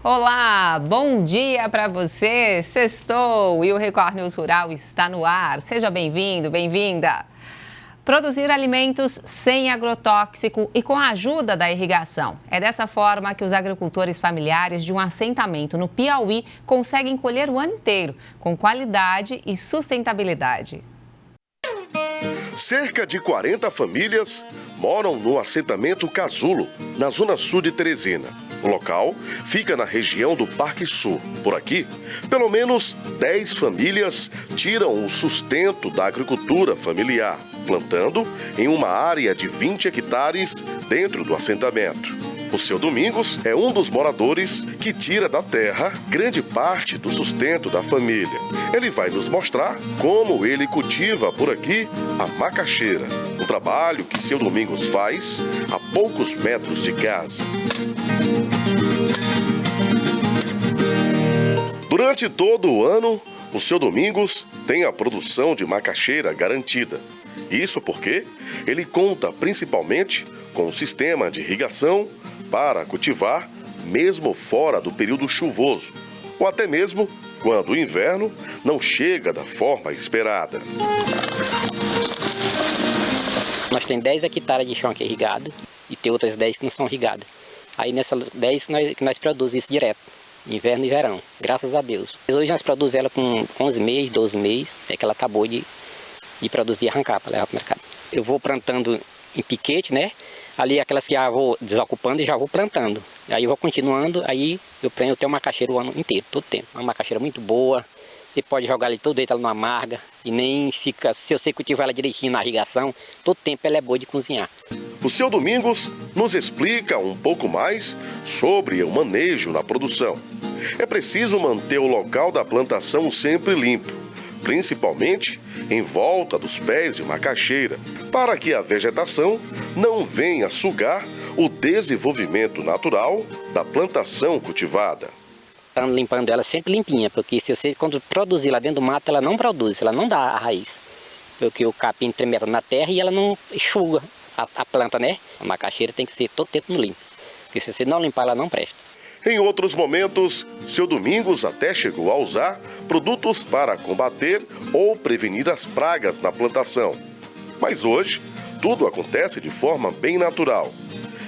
Olá, bom dia para você. Sextou e o Record News Rural está no ar. Seja bem-vindo, bem-vinda. Produzir alimentos sem agrotóxico e com a ajuda da irrigação. É dessa forma que os agricultores familiares de um assentamento no Piauí conseguem colher o ano inteiro, com qualidade e sustentabilidade. Cerca de 40 famílias moram no assentamento Casulo, na zona sul de Teresina. O local fica na região do Parque Sul. Por aqui, pelo menos 10 famílias tiram o sustento da agricultura familiar, plantando em uma área de 20 hectares dentro do assentamento. O seu Domingos é um dos moradores que tira da terra grande parte do sustento da família. Ele vai nos mostrar como ele cultiva por aqui a macaxeira, um trabalho que seu Domingos faz a poucos metros de casa. Durante todo o ano, o seu Domingos tem a produção de macaxeira garantida. Isso porque ele conta principalmente com um sistema de irrigação para cultivar mesmo fora do período chuvoso, ou até mesmo quando o inverno não chega da forma esperada. Nós temos 10 hectares de chão aqui irrigado e tem outras 10 que não são irrigadas. Aí nessas 10 que nós produzimos isso direto, inverno e verão, graças a Deus. Hoje nós produzimos ela com 11 meses, 12 meses, é que ela tá boa de produzir e arrancar para levar para o mercado. Eu vou plantando em piquete, né? Ali aquelas que já vou desocupando e já vou plantando. Aí eu vou continuando, aí eu tenho uma macaxeira o ano inteiro, todo tempo. Uma macaxeira muito boa, você pode jogar ali todo dentro, ela não amarga e nem fica, se você cultivar ela direitinho na irrigação, todo tempo ela é boa de cozinhar. O seu Domingos nos explica um pouco mais sobre o manejo na produção. É preciso manter o local da plantação sempre limpo, principalmente em volta dos pés de macaxeira, para que a vegetação não venha sugar o desenvolvimento natural da plantação cultivada. Estamos limpando ela sempre limpinha, porque se você quando produzir lá dentro do mato, ela não produz, ela não dá a raiz. Porque o capim tremenda na terra e ela não enxuga a planta, né? A macaxeira tem que ser todo tempo no limpo, porque se você não limpar ela não presta. Em outros momentos, seu Domingos até chegou a usar produtos para combater ou prevenir as pragas na plantação. Mas hoje, tudo acontece de forma bem natural.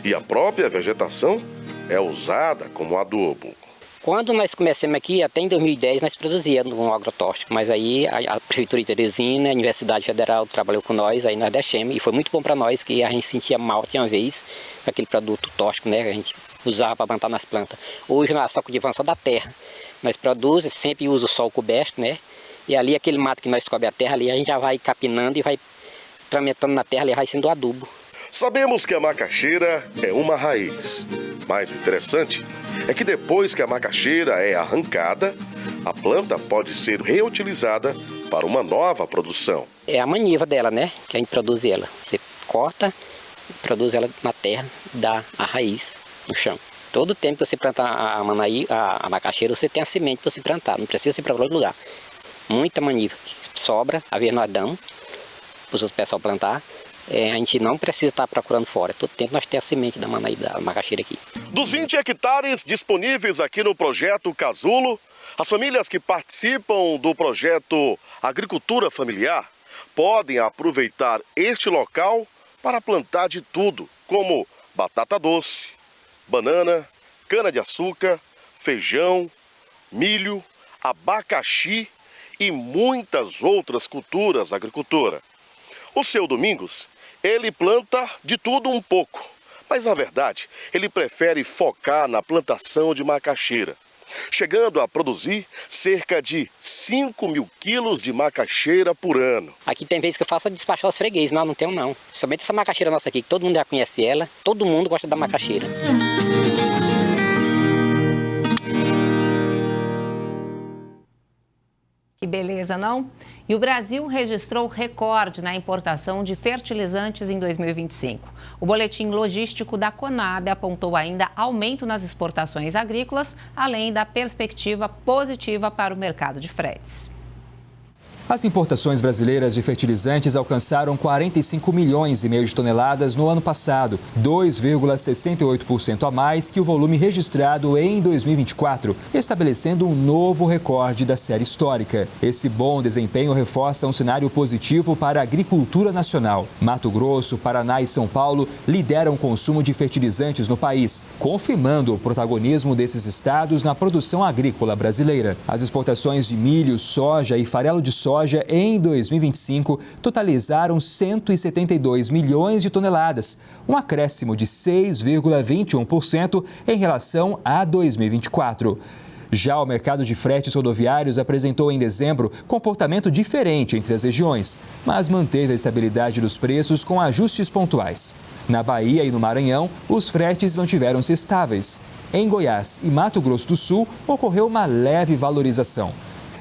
E a própria vegetação é usada como adubo. Quando nós começamos aqui, até em 2010, nós produzíamos um agrotóxico, mas aí a Prefeitura de Teresina, a Universidade Federal trabalhou com nós, aí nós deixamos, e foi muito bom para nós, que a gente sentia mal, tinha uma vez, com aquele produto tóxico, né, que a gente usava para plantar nas plantas. Hoje nós só cultivamos só da terra, nós produzimos, sempre usa o sol coberto, né, e ali aquele mato que nós cobre a terra, ali a gente já vai capinando e vai tramentando na terra, ali vai sendo adubo. Sabemos que a macaxeira é uma raiz, mas o interessante é que depois que a macaxeira é arrancada, a planta pode ser reutilizada para uma nova produção. É a maniva dela, né, que a gente produz ela. Você corta, produz ela na terra, dá a raiz no chão. Todo tempo que você planta a macaxeira, você tem a semente para você plantar, não precisa ir para outro lugar. Muita maniva que sobra, a vez nós damos para o pessoal plantar. A gente não precisa estar procurando fora. Todo tempo nós temos a semente da macaxeira aqui. Dos 20 hectares disponíveis aqui no projeto Casulo, as famílias que participam do projeto Agricultura Familiar podem aproveitar este local para plantar de tudo, como batata doce, banana, cana-de-açúcar, feijão, milho, abacaxi e muitas outras culturas da agricultura. O seu Domingos, ele planta de tudo um pouco, mas na verdade ele prefere focar na plantação de macaxeira, chegando a produzir cerca de 5 mil quilos de macaxeira por ano. Aqui tem vezes que eu faço despachar os fregueses, não tenho não. Somente essa macaxeira nossa aqui, que todo mundo já conhece ela, todo mundo gosta da macaxeira. Que beleza, não? E o Brasil registrou recorde na importação de fertilizantes em 2025. O boletim logístico da Conab apontou ainda aumento nas exportações agrícolas, além da perspectiva positiva para o mercado de fretes. As importações brasileiras de fertilizantes alcançaram 45 milhões e meio de toneladas no ano passado, 2,68% a mais que o volume registrado em 2024, estabelecendo um novo recorde da série histórica. Esse bom desempenho reforça um cenário positivo para a agricultura nacional. Mato Grosso, Paraná e São Paulo lideram o consumo de fertilizantes no país, confirmando o protagonismo desses estados na produção agrícola brasileira. As exportações de milho, soja e farelo de soja em 2025 totalizaram 172 milhões de toneladas, um acréscimo de 6,21% em relação a 2024. Já o mercado de fretes rodoviários apresentou em dezembro comportamento diferente entre as regiões, mas manteve a estabilidade dos preços com ajustes pontuais. Na Bahia e no Maranhão, os fretes mantiveram-se estáveis. Em Goiás e Mato Grosso do Sul, ocorreu uma leve valorização.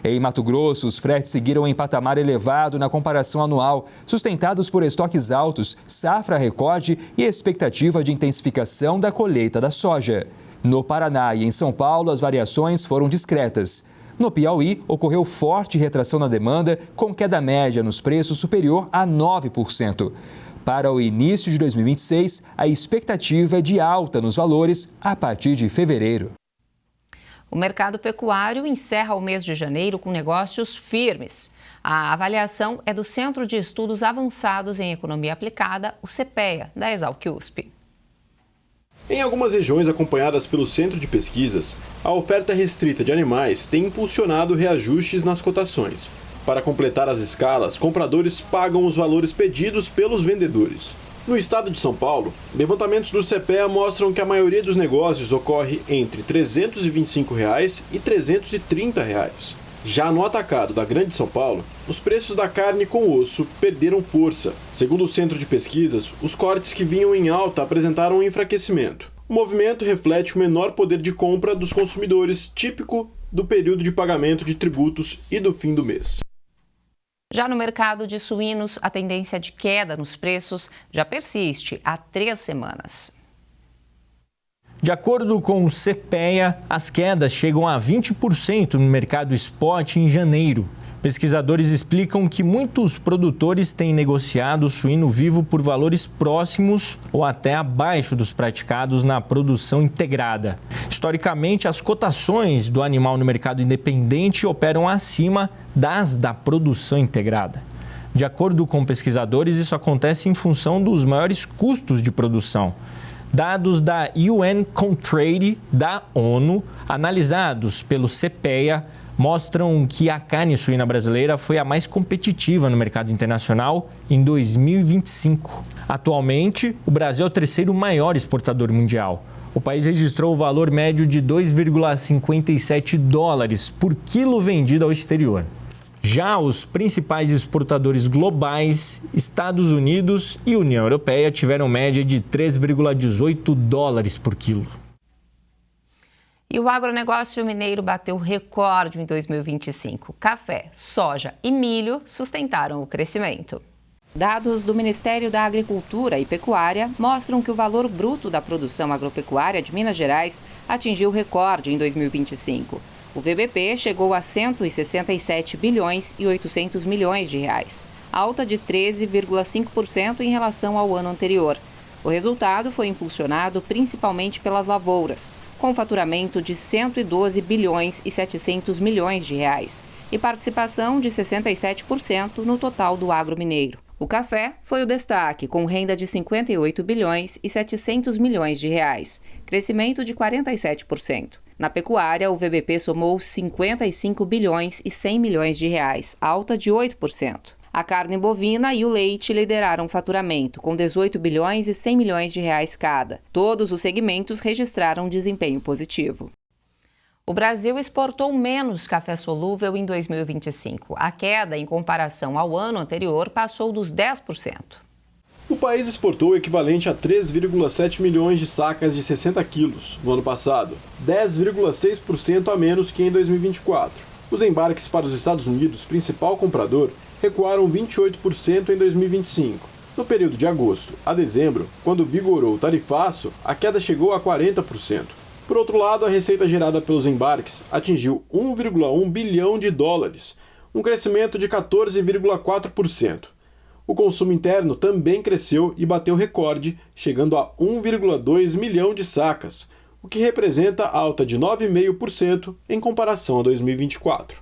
Em Mato Grosso, os fretes seguiram em patamar elevado na comparação anual, sustentados por estoques altos, safra recorde e expectativa de intensificação da colheita da soja. No Paraná e em São Paulo, as variações foram discretas. No Piauí, ocorreu forte retração na demanda, com queda média nos preços superior a 9%. Para o início de 2026, a expectativa é de alta nos valores a partir de fevereiro. O mercado pecuário encerra o mês de janeiro com negócios firmes. A avaliação é do Centro de Estudos Avançados em Economia Aplicada, o CPEA, da Exalc-USP. Em algumas regiões acompanhadas pelo Centro de Pesquisas, a oferta restrita de animais tem impulsionado reajustes nas cotações. Para completar as escalas, compradores pagam os valores pedidos pelos vendedores. No estado de São Paulo, levantamentos do CPEA mostram que a maioria dos negócios ocorre entre R$ 325 e R$ 330. Já no atacado da Grande São Paulo, os preços da carne com osso perderam força. Segundo o Centro de Pesquisas, os cortes que vinham em alta apresentaram um enfraquecimento. O movimento reflete o menor poder de compra dos consumidores, típico do período de pagamento de tributos e do fim do mês. Já no mercado de suínos, a tendência de queda nos preços já persiste há 3 semanas. De acordo com o CPEA, as quedas chegam a 20% no mercado spot em janeiro. Pesquisadores explicam que muitos produtores têm negociado o suíno vivo por valores próximos ou até abaixo dos praticados na produção integrada. Historicamente, as cotações do animal no mercado independente operam acima das da produção integrada. De acordo com pesquisadores, isso acontece em função dos maiores custos de produção. Dados da UN Contrade da ONU, analisados pelo CPEA, mostram que a carne suína brasileira foi a mais competitiva no mercado internacional em 2025. Atualmente, o Brasil é o terceiro maior exportador mundial. O país registrou o valor médio de $2,57 por quilo vendido ao exterior. Já os principais exportadores globais, Estados Unidos e União Europeia, tiveram média de $3,18 por quilo. E o agronegócio mineiro bateu recorde em 2025. Café, soja e milho sustentaram o crescimento. Dados do Ministério da Agricultura e Pecuária mostram que o valor bruto da produção agropecuária de Minas Gerais atingiu recorde em 2025. O VBP chegou a 167 bilhões e 800 milhões de reais, alta de 13,5% em relação ao ano anterior. O resultado foi impulsionado principalmente pelas lavouras, com faturamento de 112 bilhões e 700 milhões de reais e participação de 67% no total do agro mineiro. O café foi o destaque, com renda de 58 bilhões e 700 milhões de reais, crescimento de 47%. Na pecuária, o VBP somou 55 bilhões e 100 milhões de reais, alta de 8%. A carne bovina e o leite lideraram o faturamento, com 18 bilhões e 100 milhões de reais cada. Todos os segmentos registraram desempenho positivo. O Brasil exportou menos café solúvel em 2025. A queda, em comparação ao ano anterior, passou dos 10%. O país exportou o equivalente a 3,7 milhões de sacas de 60 quilos no ano passado, 10,6% a menos que em 2024. Os embarques para os Estados Unidos, principal comprador, recuaram 28% em 2025. No período de agosto a dezembro, quando vigorou o tarifaço, a queda chegou a 40%. Por outro lado, a receita gerada pelos embarques atingiu 1,1 bilhão de dólares, um crescimento de 14,4%. O consumo interno também cresceu e bateu recorde, chegando a 1,2 milhão de sacas, o que representa alta de 9,5% em comparação a 2024.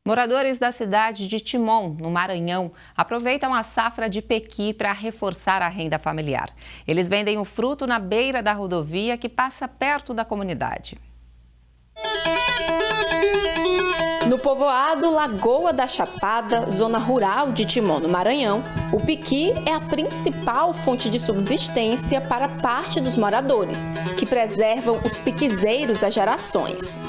Moradores da cidade de Timon, no Maranhão, aproveitam a safra de pequi para reforçar a renda familiar. Eles vendem o fruto na beira da rodovia que passa perto da comunidade. No povoado Lagoa da Chapada, zona rural de Timon, no Maranhão, o pequi é a principal fonte de subsistência para parte dos moradores, que preservam os piquizeiros há gerações.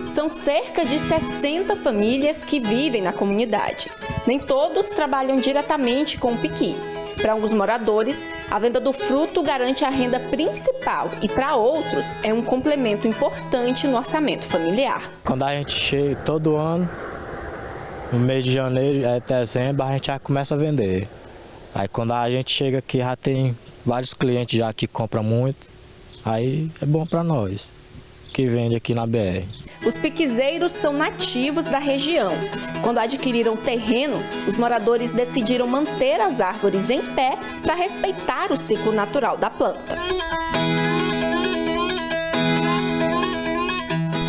São cerca de 60 famílias que vivem na comunidade. Nem todos trabalham diretamente com o pequi. Para alguns moradores, a venda do fruto garante a renda principal e para outros é um complemento importante no orçamento familiar. Quando a gente chega todo ano, no mês de janeiro, dezembro, a gente já começa a vender. Aí quando a gente chega aqui já tem vários clientes já que compram muito, aí é bom para nós, que vende aqui na BR. Os piquizeiros são nativos da região. Quando adquiriram terreno, os moradores decidiram manter as árvores em pé para respeitar o ciclo natural da planta.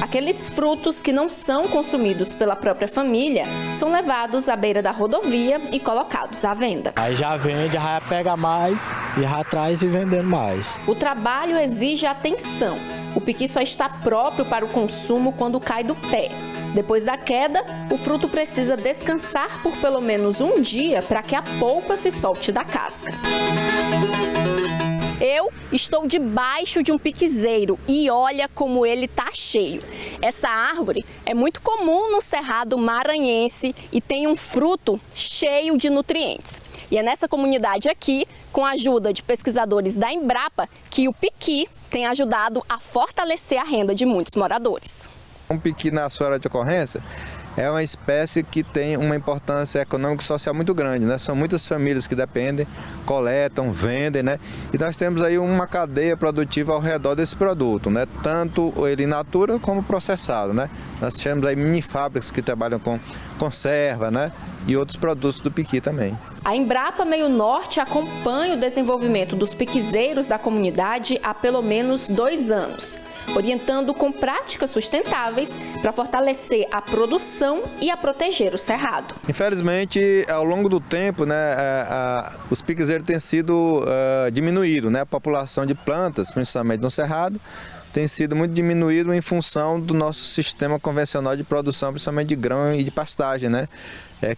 Aqueles frutos que não são consumidos pela própria família são levados à beira da rodovia e colocados à venda. Aí já vende, já pega mais e já traz e vendendo mais. O trabalho exige atenção. O piqui só está próprio para o consumo quando cai do pé. Depois da queda, o fruto precisa descansar por pelo menos um dia para que a polpa se solte da casca. Eu estou debaixo de um piquizeiro e olha como ele está cheio. Essa árvore é muito comum no cerrado maranhense e tem um fruto cheio de nutrientes. E é nessa comunidade aqui, com a ajuda de pesquisadores da Embrapa, que o piqui tem ajudado a fortalecer a renda de muitos moradores. Um piqui na sua área de ocorrência é uma espécie que tem uma importância econômica e social muito grande, né? São muitas famílias que dependem, coletam, vendem, né? E nós temos aí uma cadeia produtiva ao redor desse produto, né? Tanto ele in natura como processado, né? Nós temos aí mini fábricas que trabalham com conserva, né? E outros produtos do piqui também. A Embrapa Meio Norte acompanha o desenvolvimento dos piquizeiros da comunidade há pelo menos 2 anos, orientando com práticas sustentáveis para fortalecer a produção e a proteger o cerrado. Infelizmente, ao longo do tempo, né, os piquizeiros têm sido diminuídos, né? A população de plantas, principalmente no cerrado, tem sido muito diminuído em função do nosso sistema convencional de produção, principalmente de grão e de pastagem, né?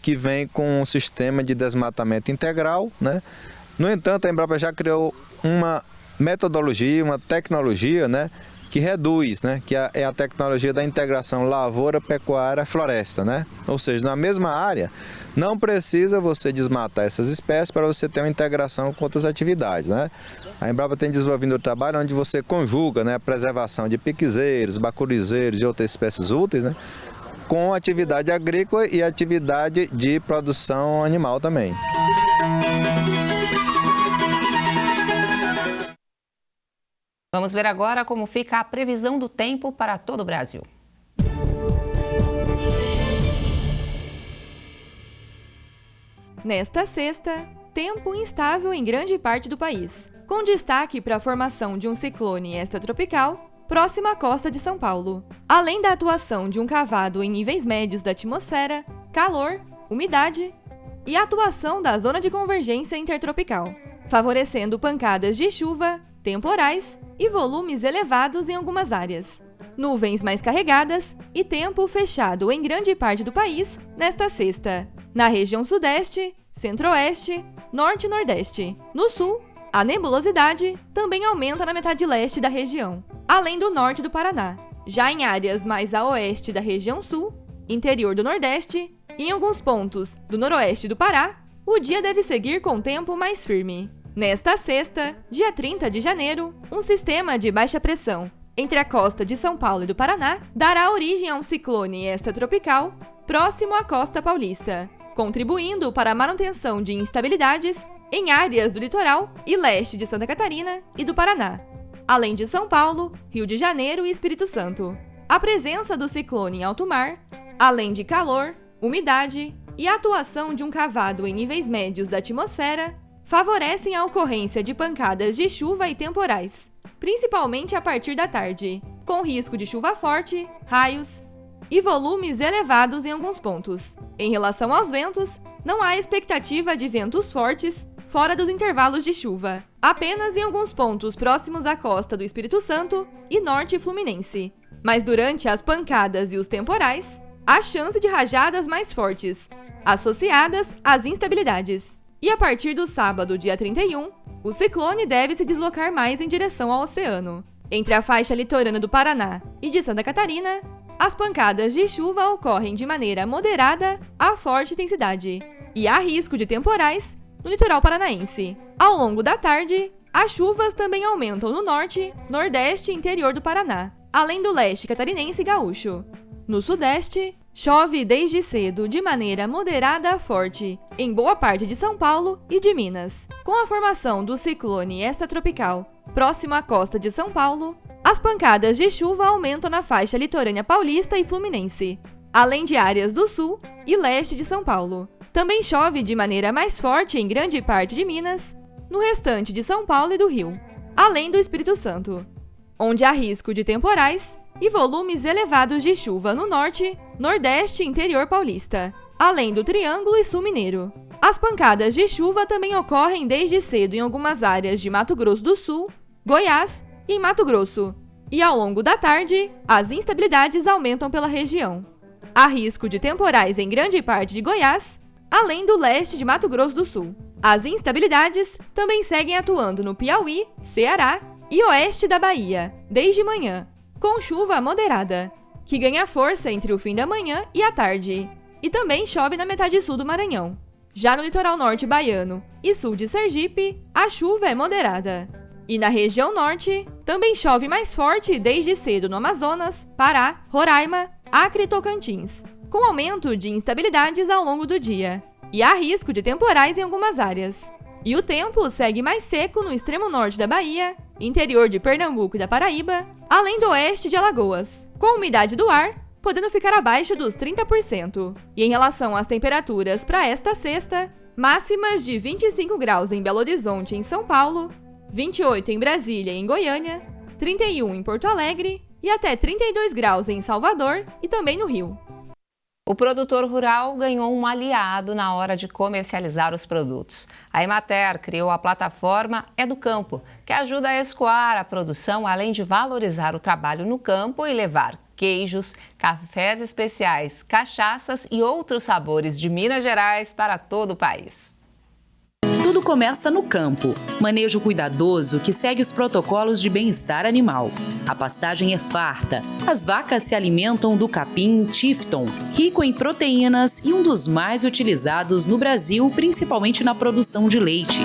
Que vem com um sistema de desmatamento integral, né? No entanto, a Embrapa já criou uma metodologia, uma tecnologia, né, que reduz, né, que é a tecnologia da integração lavoura, pecuária, floresta, né? Ou seja, na mesma área, não precisa você desmatar essas espécies para você ter uma integração com outras atividades, né? A Embrapa tem desenvolvido um trabalho onde você conjuga, né, a preservação de piquizeiros, bacurizeiros e outras espécies úteis, né, com atividade agrícola e atividade de produção animal também. Vamos ver agora como fica a previsão do tempo para todo o Brasil. Nesta sexta, tempo instável em grande parte do país, com destaque para a formação de um ciclone extratropical próximo à costa de São Paulo. Além da atuação de um cavado em níveis médios da atmosfera, calor, umidade e a atuação da zona de convergência intertropical, favorecendo pancadas de chuva, temporais e volumes elevados em algumas áreas. Nuvens mais carregadas e tempo fechado em grande parte do país nesta sexta. Na região sudeste, centro-oeste, norte e nordeste. No sul, a nebulosidade também aumenta na metade leste da região, além do norte do Paraná. Já em áreas mais a oeste da região sul, interior do Nordeste e em alguns pontos do noroeste do Pará, o dia deve seguir com tempo mais firme. Nesta sexta, dia 30 de janeiro, um sistema de baixa pressão entre a costa de São Paulo e do Paraná dará origem a um ciclone extratropical próximo à costa paulista, contribuindo para a manutenção de instabilidades em áreas do litoral e leste de Santa Catarina e do Paraná, além de São Paulo, Rio de Janeiro e Espírito Santo. A presença do ciclone em alto mar, além de calor, umidade e a atuação de um cavado em níveis médios da atmosfera favorecem a ocorrência de pancadas de chuva e temporais, principalmente a partir da tarde, com risco de chuva forte, raios e volumes elevados em alguns pontos. Em relação aos ventos, não há expectativa de ventos fortes fora dos intervalos de chuva, apenas em alguns pontos próximos à costa do Espírito Santo e norte fluminense. Mas durante as pancadas e os temporais, há chance de rajadas mais fortes, associadas às instabilidades. E a partir do sábado, dia 31, o ciclone deve se deslocar mais em direção ao oceano. Entre a faixa litorânea do Paraná e de Santa Catarina, as pancadas de chuva ocorrem de maneira moderada a forte intensidade, e há risco de temporais no litoral paranaense. Ao longo da tarde, as chuvas também aumentam no norte, nordeste e interior do Paraná, além do leste catarinense e gaúcho. No sudeste, chove desde cedo de maneira moderada a forte em boa parte de São Paulo e de Minas. Com a formação do ciclone extratropical próximo à costa de São Paulo, as pancadas de chuva aumentam na faixa litorânea paulista e fluminense, além de áreas do sul e leste de São Paulo. Também chove de maneira mais forte em grande parte de Minas, no restante de São Paulo e do Rio, além do Espírito Santo, onde há risco de temporais e volumes elevados de chuva no norte, nordeste e interior paulista, além do Triângulo e Sul Mineiro. As pancadas de chuva também ocorrem desde cedo em algumas áreas de Mato Grosso do Sul, Goiás e em Mato Grosso, e ao longo da tarde, as instabilidades aumentam pela região. Há risco de temporais em grande parte de Goiás, além do leste de Mato Grosso do Sul. As instabilidades também seguem atuando no Piauí, Ceará e oeste da Bahia, desde manhã, com chuva moderada, que ganha força entre o fim da manhã e a tarde, e também chove na metade sul do Maranhão. Já no litoral norte baiano e sul de Sergipe, a chuva é moderada. E na região norte, também chove mais forte desde cedo no Amazonas, Pará, Roraima, Acre e Tocantins, com aumento de instabilidades ao longo do dia. E há risco de temporais em algumas áreas. E o tempo segue mais seco no extremo norte da Bahia, interior de Pernambuco e da Paraíba, além do oeste de Alagoas, com a umidade do ar podendo ficar abaixo dos 30%. E em relação às temperaturas para esta sexta, máximas de 25 graus em Belo Horizonte e em São Paulo, 28 em Brasília e em Goiânia, 31 em Porto Alegre e até 32 graus em Salvador e também no Rio. O produtor rural ganhou um aliado na hora de comercializar os produtos. A Emater criou a plataforma É do Campo, que ajuda a escoar a produção, além de valorizar o trabalho no campo e levar queijos, cafés especiais, cachaças e outros sabores de Minas Gerais para todo o país. Tudo começa no campo. Manejo cuidadoso que segue os protocolos de bem-estar animal. A pastagem é farta. As vacas se alimentam do capim Tifton, rico em proteínas e um dos mais utilizados no Brasil, principalmente na produção de leite.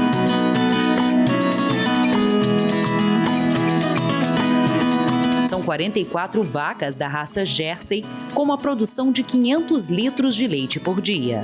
São 44 vacas da raça Jersey, com uma produção de 500 litros de leite por dia.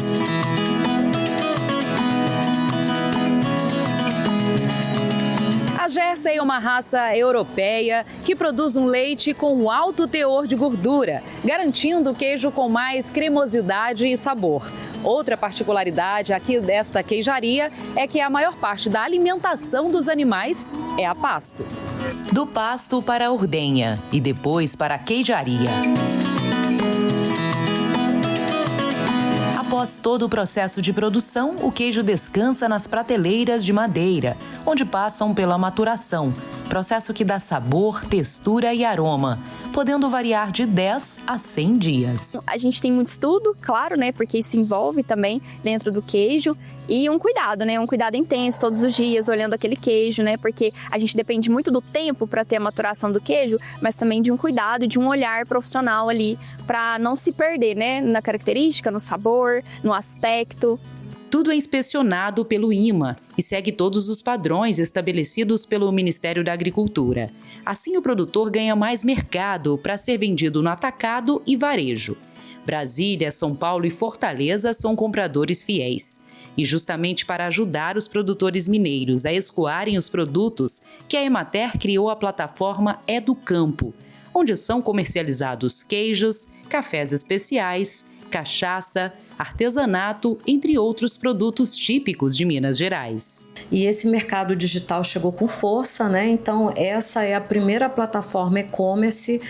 A Jersey é uma raça europeia que produz um leite com alto teor de gordura, garantindo o queijo com mais cremosidade e sabor. Outra particularidade aqui desta queijaria é que a maior parte da alimentação dos animais é a pasto. Do pasto para a ordenha e depois para a queijaria. Após todo o processo de produção, o queijo descansa nas prateleiras de madeira, onde passam pela maturação, processo que dá sabor, textura e aroma, podendo variar de 10 a 100 dias. A gente tem muito estudo, claro, né, porque isso envolve também dentro do queijo, e um cuidado, né, um cuidado intenso todos os dias, olhando aquele queijo, né, porque a gente depende muito do tempo para ter a maturação do queijo, mas também de um cuidado, de um olhar profissional ali, para não se perder, né, na característica, no sabor, no aspecto. Tudo é inspecionado pelo IMA e segue todos os padrões estabelecidos pelo Ministério da Agricultura. Assim, o produtor ganha mais mercado para ser vendido no atacado e varejo. Brasília, São Paulo e Fortaleza são compradores fiéis. E justamente para ajudar os produtores mineiros a escoarem os produtos, que a Emater criou a plataforma É do Campo, onde são comercializados queijos, cafés especiais, cachaça, artesanato, entre outros produtos típicos de Minas Gerais. E esse mercado digital chegou com força, né? Então essa é a primeira plataforma e-commerce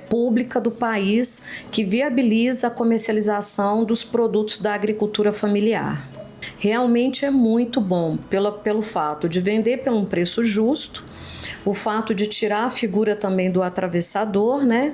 pública do país que viabiliza a comercialização dos produtos da agricultura familiar. Realmente é muito bom pelo fato de vender por um preço justo, o fato de tirar a figura também do atravessador, né?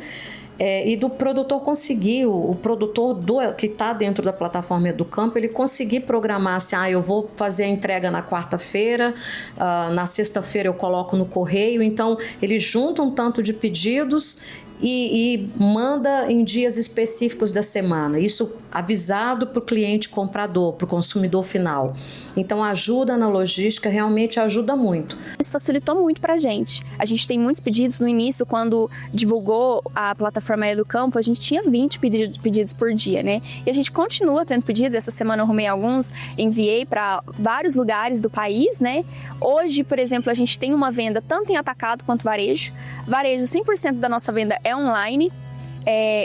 E do produtor conseguir, o produtor que está dentro da plataforma Educampo, ele conseguir programar assim, eu vou fazer a entrega na quarta-feira, na sexta-feira eu coloco no correio, então ele junta um tanto de pedidos e manda em dias específicos da semana, isso avisado para o cliente comprador, para o consumidor final. Então ajuda na logística, realmente ajuda muito. Isso facilitou muito para a gente tem muitos pedidos. No início, quando divulgou a plataforma Educampo, a gente tinha 20 pedidos por dia, né? E a gente continua tendo pedidos, essa semana eu arrumei alguns, enviei para vários lugares do país, né? Hoje, por exemplo, a gente tem uma venda tanto em atacado quanto varejo. Varejo, 100% da nossa venda é online.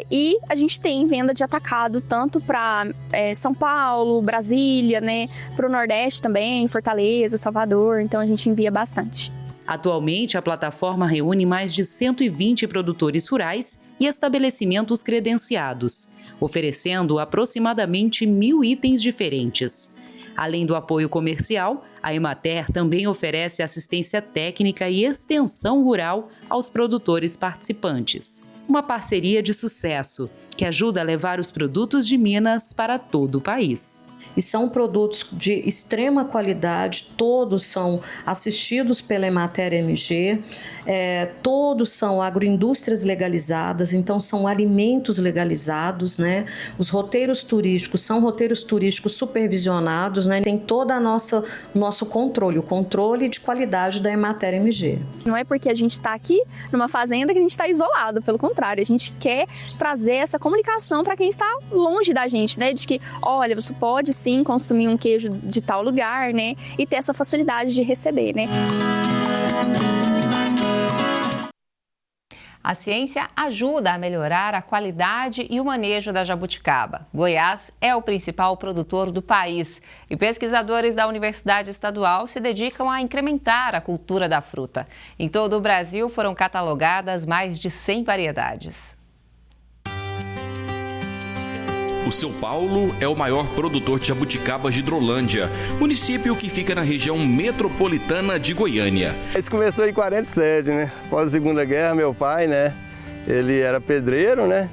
E a gente tem venda de atacado tanto para São Paulo, Brasília, né, para o Nordeste também, Fortaleza, Salvador, então a gente envia bastante. Atualmente, a plataforma reúne mais de 120 produtores rurais e estabelecimentos credenciados, oferecendo aproximadamente 1.000 itens diferentes. Além do apoio comercial, a Emater também oferece assistência técnica e extensão rural aos produtores participantes. Uma parceria de sucesso que ajuda a levar os produtos de Minas para todo o país. E são produtos de extrema qualidade, todos são assistidos pela Emater MG, todos são agroindústrias legalizadas, então são alimentos legalizados, né? Os roteiros turísticos são roteiros turísticos supervisionados, né? Tem todo nosso controle, o controle de qualidade da Emater MG. Não é porque a gente está aqui numa fazenda que a gente está isolado, pelo contrário, a gente quer trazer essa comunicação para quem está longe da gente, né? De que, olha, você pode sim consumir um queijo de tal lugar, né? E ter essa facilidade de receber, né? A ciência ajuda a melhorar a qualidade e o manejo da jabuticaba. Goiás é o principal produtor do país e pesquisadores da Universidade Estadual se dedicam a incrementar a cultura da fruta. Em todo o Brasil foram catalogadas mais de 100 variedades. O São Paulo é o maior produtor de jabuticabas de Hidrolândia, município que fica na região metropolitana de Goiânia. Isso começou em 47, né? Após a Segunda Guerra, meu pai, né? Ele era pedreiro, né?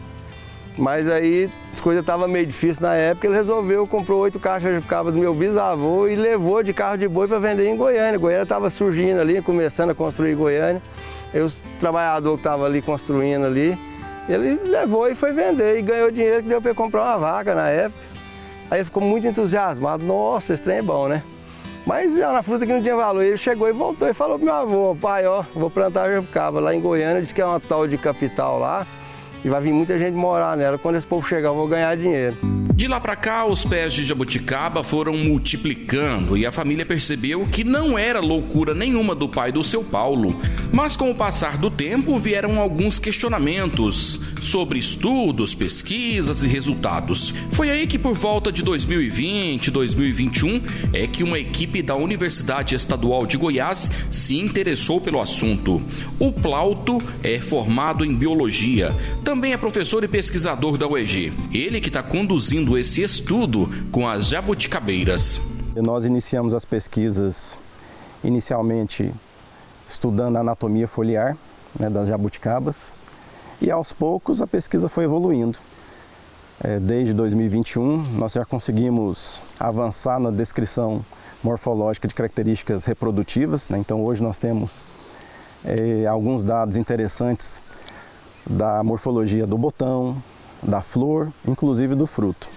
Mas aí as coisas estavam meio difíceis na época, ele resolveu, comprou 8 caixas de jabuticaba do meu bisavô e levou de carro de boi para vender em Goiânia. Goiânia estava surgindo ali, começando a construir Goiânia. E os trabalhadores que estavam ali construindo ali, ele levou e foi vender e ganhou dinheiro que deu para comprar uma vaca na época. Aí ele ficou muito entusiasmado, nossa, esse trem é bom, né? Mas era uma fruta que não tinha valor. Ele chegou e voltou e falou pro meu avô, pai, ó, vou plantar jabuticaba lá em Goiânia, disse que é uma tal de capital lá e vai vir muita gente morar nela. Quando esse povo chegar eu vou ganhar dinheiro. De lá para cá, os pés de jabuticaba foram multiplicando e a família percebeu que não era loucura nenhuma do pai do seu Paulo. Mas com o passar do tempo vieram alguns questionamentos sobre estudos, pesquisas e resultados. Foi aí que por volta de 2020, 2021, é que uma equipe da Universidade Estadual de Goiás se interessou pelo assunto. O Plauto é formado em biologia, também é professor e pesquisador da UEG. Ele que está conduzindo esse estudo com as jabuticabeiras. Nós iniciamos as pesquisas inicialmente estudando a anatomia foliar, né, das jabuticabas, e aos poucos a pesquisa foi evoluindo. Desde 2021 nós já conseguimos avançar na descrição morfológica de características reprodutivas, né? Então hoje nós temos alguns dados interessantes da morfologia do botão, da flor, inclusive do fruto.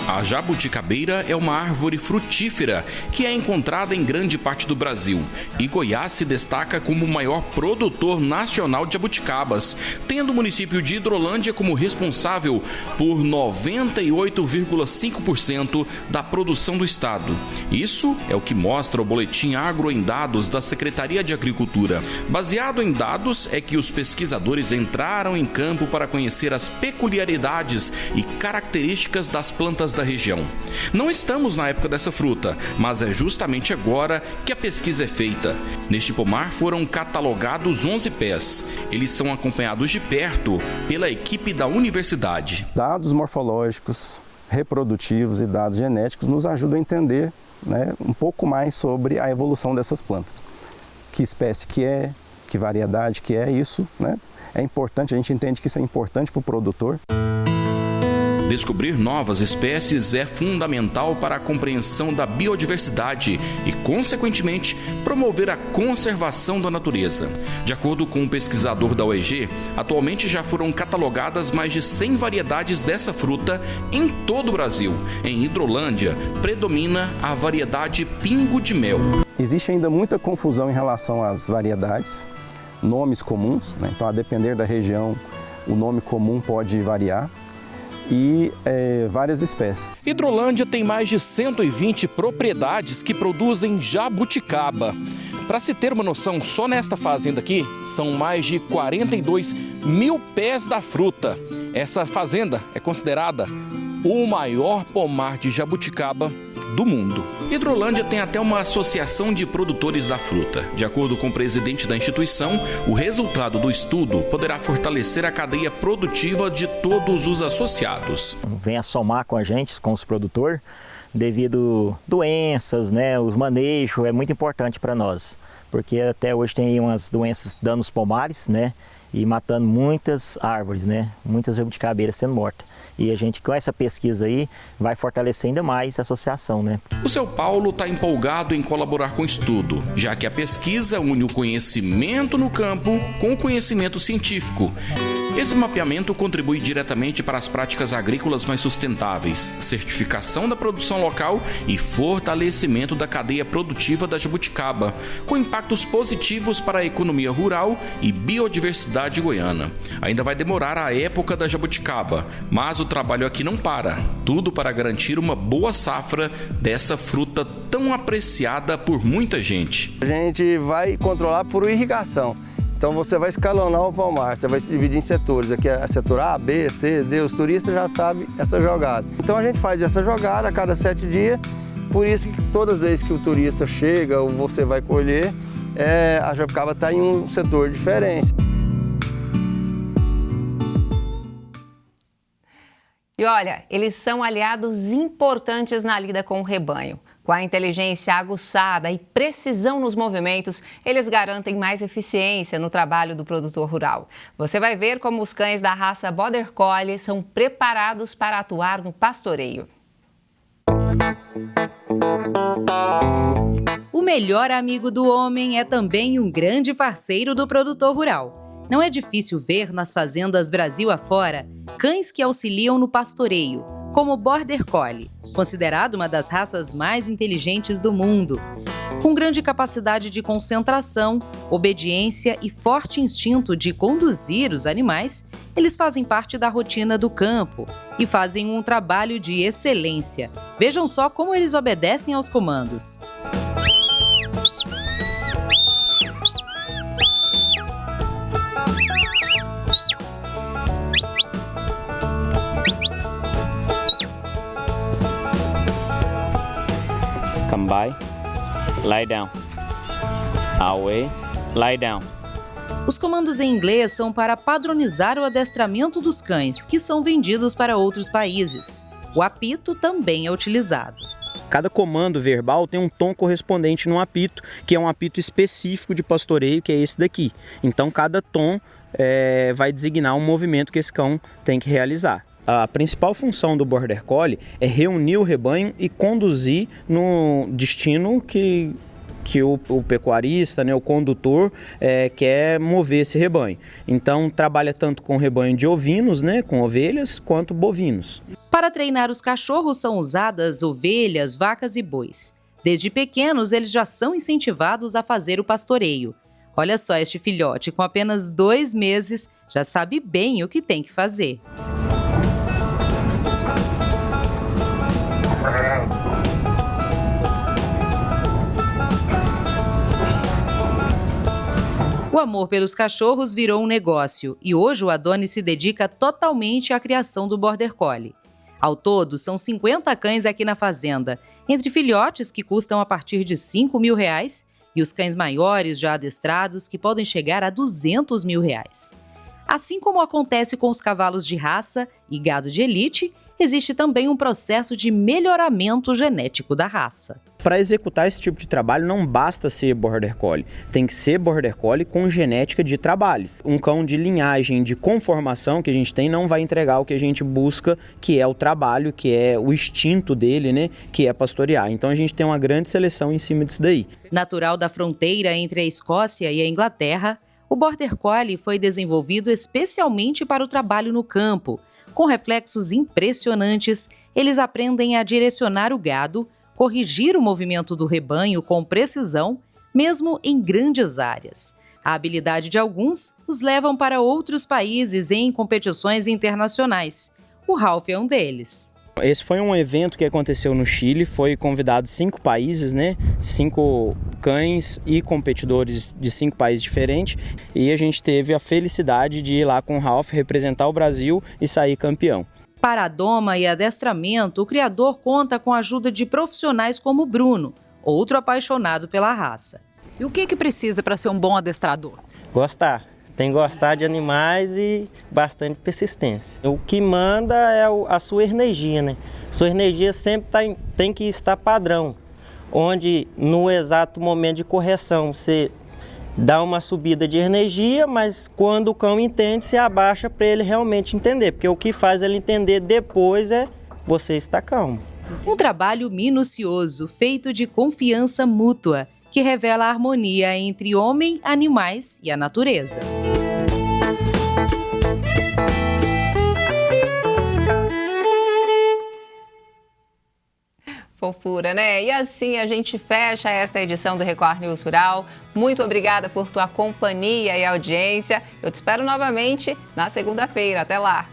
A A jabuticabeira é uma árvore frutífera que é encontrada em grande parte do Brasil. E Goiás se destaca como o maior produtor nacional de jabuticabas, tendo o município de Hidrolândia como responsável por 98,5% da produção do estado. Isso é o que mostra o Boletim Agro em Dados da Secretaria de Agricultura. Baseado em dados é que os pesquisadores entraram em campo para conhecer as peculiaridades e características das plantas da região. Não estamos na época dessa fruta, mas é justamente agora que a pesquisa é feita. Neste pomar foram catalogados 11 pés. Eles são acompanhados de perto pela equipe da universidade. Dados morfológicos, reprodutivos e dados genéticos nos ajudam a entender, né, um pouco mais sobre a evolução dessas plantas. Que espécie que é, que variedade que é, isso, né, é importante, a gente entende que isso é importante para o produtor. Descobrir novas espécies é fundamental para a compreensão da biodiversidade e, consequentemente, promover a conservação da natureza. De acordo com um pesquisador da UEG, atualmente já foram catalogadas mais de 100 variedades dessa fruta em todo o Brasil. Em Hidrolândia, predomina a variedade pingo de mel. Existe ainda muita confusão em relação às variedades, nomes comuns, né? Então, a depender da região, o nome comum pode variar. E várias espécies. Hidrolândia tem mais de 120 propriedades que produzem jabuticaba. Para se ter uma noção, só nesta fazenda aqui são mais de 42 mil pés da fruta. Essa fazenda é considerada o maior pomar de jabuticaba do mundo. Hidrolândia tem até uma associação de produtores da fruta. De acordo com o presidente da instituição, o resultado do estudo poderá fortalecer a cadeia produtiva de todos os associados. Vem a somar com a gente, com os produtores, devido doenças, né, os manejos, é muito importante para nós, porque até hoje tem umas doenças dando os pomares, né, e matando muitas árvores, né, muitas jabuticabeiras sendo mortas. E a gente, com essa pesquisa aí, vai fortalecer ainda mais a associação, né? O seu Paulo está empolgado em colaborar com o estudo, já que a pesquisa une o conhecimento no campo com o conhecimento científico. Esse mapeamento contribui diretamente para as práticas agrícolas mais sustentáveis, certificação da produção local e fortalecimento da cadeia produtiva da jabuticaba, com impactos positivos para a economia rural e biodiversidade goiana. Ainda vai demorar a época da jabuticaba, mas o trabalho aqui não para. Tudo para garantir uma boa safra dessa fruta tão apreciada por muita gente. A gente vai controlar por irrigação. Então você vai escalonar o pomar, você vai dividir em setores. Aqui é setor A, B, C, D, os turistas já sabem essa jogada. Então a gente faz essa jogada a cada 7 dias, por isso que todas as vezes que o turista chega ou você vai colher, a jabuticaba está em um setor diferente. E olha, eles são aliados importantes na lida com o rebanho. Com a inteligência aguçada e precisão nos movimentos, eles garantem mais eficiência no trabalho do produtor rural. Você vai ver como os cães da raça Border Collie são preparados para atuar no pastoreio. O melhor amigo do homem é também um grande parceiro do produtor rural. Não é difícil ver nas fazendas Brasil afora cães que auxiliam no pastoreio, como o Border Collie, considerado uma das raças mais inteligentes do mundo. Com grande capacidade de concentração, obediência e forte instinto de conduzir os animais, eles fazem parte da rotina do campo e fazem um trabalho de excelência. Vejam só como eles obedecem aos comandos. Come by, lie down. Away, lie down. Os comandos em inglês são para padronizar o adestramento dos cães, que são vendidos para outros países. O apito também é utilizado. Cada comando verbal tem um tom correspondente num apito, que é um apito específico de pastoreio, que é esse daqui. Então, cada tom vai designar um movimento que esse cão tem que realizar. A principal função do Border Collie é reunir o rebanho e conduzir no destino que o pecuarista, né, o condutor, quer mover esse rebanho. Então, trabalha tanto com rebanho de ovinos, né, com ovelhas, quanto bovinos. Para treinar os cachorros são usadas ovelhas, vacas e bois. Desde pequenos, eles já são incentivados a fazer o pastoreio. Olha só este filhote, com apenas 2 meses, já sabe bem o que tem que fazer. O amor pelos cachorros virou um negócio e hoje o Adonis se dedica totalmente à criação do Border Collie. Ao todo, são 50 cães aqui na fazenda, entre filhotes que custam a partir de R$5 mil e os cães maiores já adestrados que podem chegar a R$200 mil. Assim como acontece com os cavalos de raça e gado de elite, existe também um processo de melhoramento genético da raça. Para executar esse tipo de trabalho não basta ser Border Collie, tem que ser Border Collie com genética de trabalho. Um cão de linhagem, de conformação que a gente tem não vai entregar o que a gente busca, que é o trabalho, que é o instinto dele, né, que é pastorear. Então a gente tem uma grande seleção em cima disso daí. Natural da fronteira entre a Escócia e a Inglaterra, o Border Collie foi desenvolvido especialmente para o trabalho no campo. Com reflexos impressionantes, eles aprendem a direcionar o gado, corrigir o movimento do rebanho com precisão, mesmo em grandes áreas. A habilidade de alguns os levam para outros países em competições internacionais. O Ralph é um deles. Esse foi um evento que aconteceu no Chile, foi convidado 5 países, né? 5 cães e competidores de 5 países diferentes, e a gente teve a felicidade de ir lá com o Ralph, representar o Brasil e sair campeão. Para a doma e adestramento, o criador conta com a ajuda de profissionais como o Bruno, outro apaixonado pela raça. E o que precisa para ser um bom adestrador? Gostar. Tem que gostar de animais e bastante persistência. O que manda é a sua energia, né? Sua energia sempre tem que estar padrão, onde no exato momento de correção você dá uma subida de energia, mas quando o cão entende, você abaixa para ele realmente entender, porque o que faz ele entender depois é você estar calmo. Um trabalho minucioso, feito de confiança mútua, que revela a harmonia entre homem, animais e a natureza. Fofura, né? E assim a gente fecha esta edição do Record News Rural. Muito obrigada por tua companhia e audiência. Eu te espero novamente na segunda-feira. Até lá!